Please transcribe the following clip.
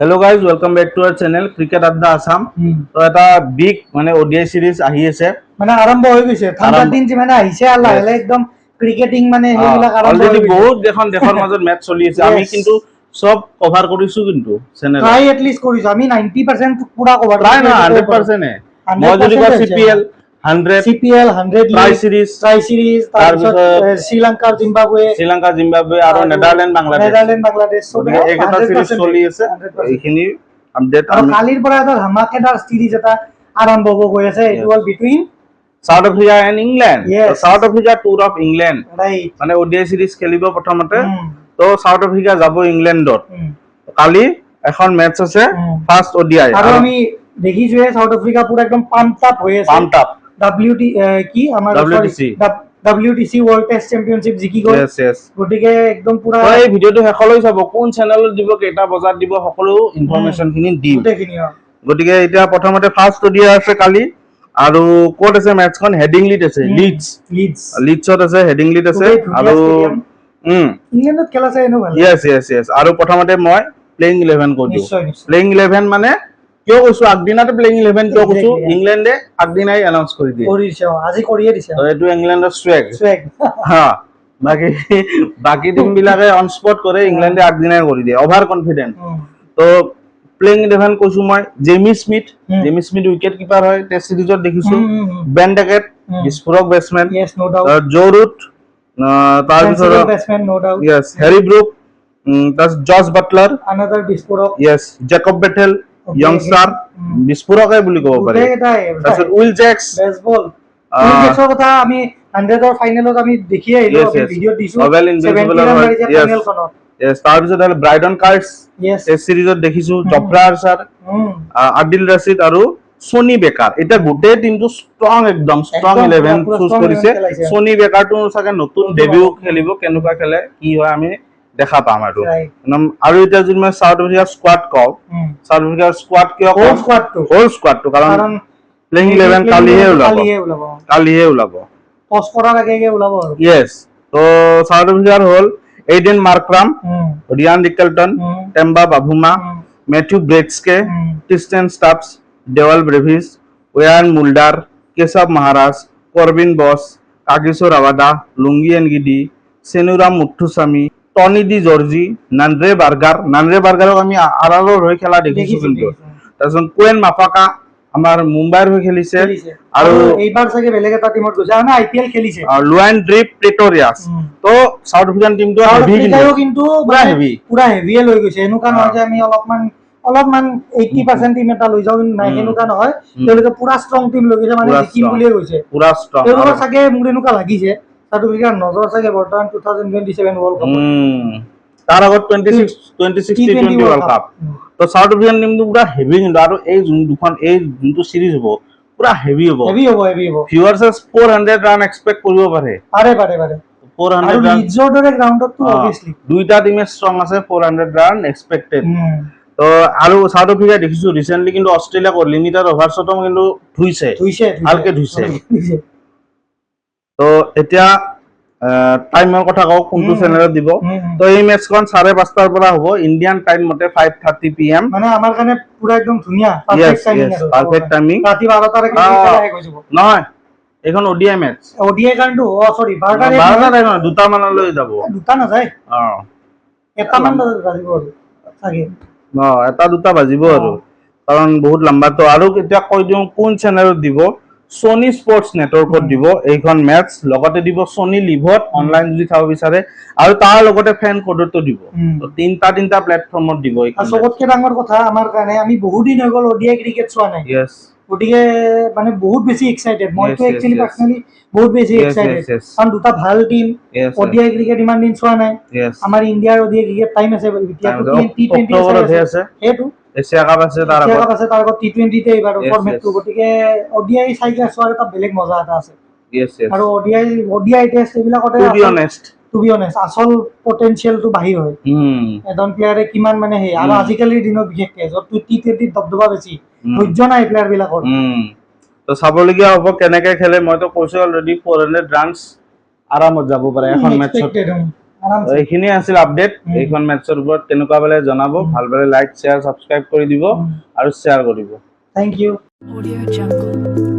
Hello guys, welcome back to our channel Cricket at the Assam. তো এটা big মানে ODI series আহি আছে মানে আৰম্ভ হৈ গৈছে ঠাণ্ডাৰ দিন যে মানে আহিছে আল্লাহ হেলে একদম ক্ৰিকেটিং মানে হেবিলাক আৰম্ভ অলৰেডি বহুত দেশৰ মাজত মেচ চলি আছে আমি কিন্তু সব কভাৰ কৰিছো কিন্তু চেনেল ট্ৰাই এট লিস্ট কৰিছো আমি 90% পুৰা কভাৰ ট্রাই না 100% এ মই যদি কই CPL 100 CPL 100 ট্রাই সিরিজ তাৰপিছত শ্ৰীলংকা জিম্বাবৱে আৰু নেদাৰল্যান্ড বাংলাদেশ সব একটা সিৰিজ চলি আছে এইখিনি আপডেট আৰু কালিৰ পৰা এটা ধামাকেদাৰ সিৰিজ এটা আৰম্ভ হ'ব গৈ আছে it will between South Africa and England তো South Africa tour of England right মানে ODI সিৰিজ খেলিব প্ৰথমতে তো সাউথ আফ্ৰিকা যাব ইংল্যান্ডত কালি এখন ম্যাচ আছে ফাৰ্স্ট ODI আৰু আমি দেখিছো সাউথ আফ্ৰিকা পুৰা একদম পাম্প আপ হৈ আছে পাম্প আপ কি আমাৰ WTC ওয়ার্ল্ড টেস্ট চ্যাম্পিয়নশিপ জিকি গল গটিকে একদম পুরা এই ভিডিওটো হেকলৈ চাব কোন চ্যানেলত দিব কেটা বজাত দিব সকলো ইনফরমেশন খিনি দিম গটিকে এটা প্ৰথমতে ফাৰ্স্ট ODI আছে কালি আৰু কোট আছে ম্যাচখন হেডিংলিত আছে লিডছত আছে হেডিংলিত আছে আৰু ইংল্যান্ডত খেলা চাই এনো ভাল ইয়েস আৰু প্ৰথমতে মই প্লেইং 11 কৈ দিও প্লেইং 11 মানে কিয় কৈছো আগদিনাতে প্লেইং 11 কিয় কৈছো ইংল্যান্ডে আগদিনাই অ্যানাউন্স কৰি দিয়ে কৰিছে আজি কৰিয়ে দিছে তো এটো ইংল্যান্ডৰ স্ট্ৰেক হা বাকি টিম বিলাকে অন স্পট কৰে ইংল্যান্ডে আগদিনাই কৰি দিয়ে ওভাৰ কনফিডেন্ট তো প্লেইং 11 কৈছো মই জেমি স্মিথ উইকেট কিপাৰ হয় টেস্ট সিৰিজত দেখিছো বেন ডেকেট বিস্ফোৰক বেটসম্যান জো ৰুট তাৰপিছত বেটসম্যান নো ডাউট হ্যাৰি ব্ৰুক তাস জস বাটলাৰ another বিস্ফোৰক জেকব বেটেল youngster বিস্ফোৰকে বুলি ক'ব পাৰি তাৰপিছত উইল জেক্স বেসবল উইল জেক্সৰ কথা আমি 100 ৰ ফাইনেলত আমি দেখি আহিলো ভিডিও দিছো 70 ৰান মাৰিছে ফাইনেলখনত তাৰপিছত ব্ৰাইডন কাৰ্ডছ এই সিৰিজত দেখিছো জফৰা আৰ্চাৰ আদিল ৰাশিদ আৰু সোনি বেকাৰ এটা গোটেই টিমটো একদম ষ্ট্ৰং 11 চুজ কৰিছে সোনি বেকাৰটো চাগে নতুন ডেবিউ খেলিব কেনেকুৱা খেলে কি হয় আমি দেখা পাম আৰু এটা যদি মই সাউথ আফ্ৰিকা স্কোৱাড কও সাউথ আফ্ৰিকা স্কোৱাড কিয় হোল স্কোৱাডটো কাৰণ প্লেইং 11 কালিহে ওলাব পজ কৰাৰ আগে ওলাব আৰু ইয়েস তো সাউথ আফ্ৰিকাৰ হল Aiden Markram Ryan Rickelton Temba Bavuma Matthew Breetzke Tristan Stubbs Dewald Brevis Wiaan Mulder Keshav Maharaj Corbin Bosch Kagiso Rabada Lungi Ngidi Senuran Muthusamy Tony de Zorzi Nandre বাৰ্গাৰক আমি আৰালৰ হৈ খেলা দেখিছো কিন্তু তাৰপিছত কুৱেন মাফাকা আমাৰ মুম্বাইৰ হৈ খেলিছে আৰু এইবাৰ চাগে বেলেগ এটা টিমত গৈছে মানে IPL খেলিছে লুৱান ড্ৰিপ প্ৰেটৰিয়াছ তো সাউথ আফ্ৰিকান টিমটো কিন্তু পুৰা হেভি লৈ গৈছে এনেকুৱা নহয় যে আমি অলপমান 80% টিম এটা লৈ যাও কিন্তু নাই এনেকুৱা নহয় তেওঁলোকে পুৰা ষ্ট্ৰং টিম লৈ গৈছে মানে জিকিম বুলিয়ে গৈছে পুৰা ষ্ট্ৰং তেওঁলোকৰ চাগে মোৰ এনেকুৱা লাগিছে সাউথ আফ্ৰিকাৰ নজৰ চাগে বৰ্তমান 2027 ওয়াৰ্ল্ড কাপ তাৰ আগত 2026 T20 ওয়াৰ্ল্ড কাপ তো সাউথ আফ্ৰিকান টিমটো পুৰা হেভি কিন্তু আৰু এই যোনটো সিৰিজ হ'ব পুৰা হেভি হ'ব ভিউয়াৰ্স 400 ৰান এক্সপেক্ট কৰিব পাৰে 400 ৰান লিডছৰ দৰে গ্ৰাউণ্ডত তো অবিয়াসলি দুইটা টিমে ষ্ট্ৰং আছে 400 ৰান এক্সপেক্টেড তো আৰু সাউথ আফ্ৰিকা দেখিছো ৰিসেন্টলি কিন্তু অস্ট্ৰেলিয়া লিমিটেড ওভাৰছটো কিন্তু ধুইছে ভালকে ধুইছে তো এতিয়া টাইমৰ কথা কও কোনটো চেনেলত দিব তো এই মেচখন 5:30 পৰা হ'ব ইন্ডিয়ান টাইম মতে 5:30 PM মানে আমাৰ কাৰণে পুৰা একদম ধুনিয়া পাৰফেক্ট টাইমিং ৰাতি 12 টাৰে খেলা হৈ যাব নহয় এখন ODI মেচ কাৰণটো সৰি 12 দুটা মানলৈ যাব দুটা না যায় এটা মান বাজিব আৰু চাগে এটা দুটা বাজিব আৰু কাৰণ বহুত লম্বা তো আৰু এতিয়া কৈ দিও কোন চেনেলত দিব সোনি স্পোৰ্টস নেটৱৰ্কত দিব এইখন মেচ লগতে দিব সোনি লিভত অনলাইন যদি চাব বিচাৰে আৰু তাৰ লগতে ফ্যান কোডতো দিব তো তিনটা প্ল্যাটফৰ্মত দিব এইখন সবতকে ডাঙৰ কথা আমাৰ কাৰণে আমি বহুত দিন হৈ গল ODI ক্ৰিকেট চোৱা নাই গটিকে মানে বহুত বেছি এক্সাইটেড মইতো একচুয়ালি পাৰ্সোনালি বহুত বেছি এক্সাইটেড কাৰণ দুটা ভাল টিম ODI ক্ৰিকেট ইমান দিন চোৱা নাই আমাৰ ইণ্ডিয়াৰ ODI ক্ৰিকেট টাইম আছে এতিয়া T20 আছে এটো এছিয়া কাপ আছে তাৰ আগত T20 তে এবাৰ ফৰমেটটো গটিকে ODI চাইকে চোৱাৰ এটা বেলেগ মজা এটা আছে আৰু ODI টেস্ট এইবিলাকতে টু বি অনেষ্ট আসল পটেনশিয়ালটো বাহিৰ হয় এজন প্লেয়াৰে কিমান মানে হে আৰু আজিকালিৰ দিনত বিশেষকৈ যত T20 দবদবা বেছি ধৈৰ্য নাই প্লেয়াৰ বিলাকৰ তো চাবলগীয়া হ'ব কেনেকৈ খেলে মইতো কৈছো অলৰেডি 400 ৰানছ আৰামত যাব পাৰে এখন মেচত এইখিনি আছিল আপডেট এইখন মেটছৰ ওপৰত কেনেকুৱা পালে জনাব, ভাল পালে লাইক শ্বেয়াৰ ছাবস্ক্ৰাইব কৰি দিব আৰু শ্বেয়াৰ কৰিব। Thank you. Audio Jungle.